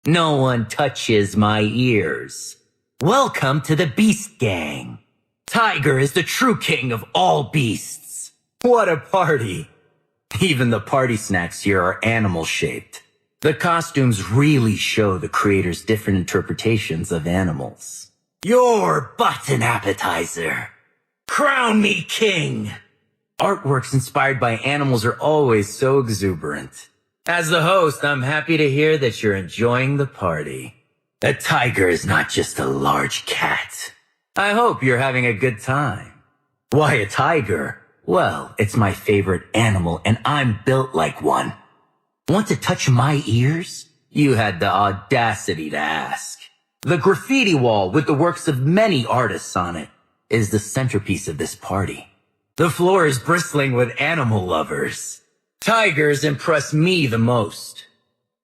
No one touches my ears. Welcome to the Beast Gang. Tiger is the true king of all beasts. What a party. Even the party snacks here are animal-shaped. The costumes really show the creators' different interpretations of animals. You're but an appetizer. Crown me king. Artworks inspired by animals are always so exuberant. As the host, I'm happy to hear that you're enjoying the party. A tiger is not just a large cat. I hope you're having a good time. Why a tiger? Well, it's my favorite animal and I'm built like one. Want to touch my ears? You had the audacity to ask. The graffiti wall with the works of many artists on it is the centerpiece of this party. The floor is bristling with animal lovers. Tigers impress me the most.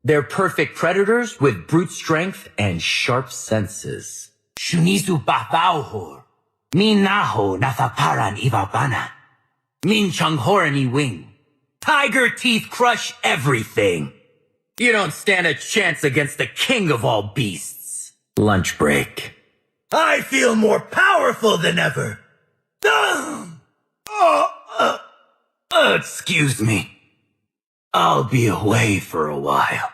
They're perfect predators with brute strength and sharp senses. Shunizu bafauhor. Minaho nathaparan ibabana. Min changhorani wing. Tiger teeth crush everything. You don't stand a chance against the king of all beasts. Lunch break. I feel more powerful than ever. Excuse me. I'll be away for a while.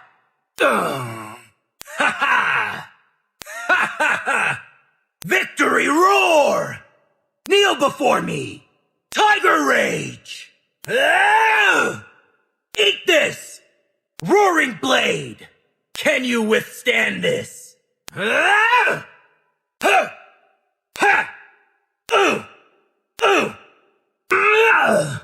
Ha ha! Ha ha ha! Victory roar! Kneel before me! Tiger rage! Ah! Eat this! Roaring blade! Can you withstand this? Ah! Ha! Ha! Ah!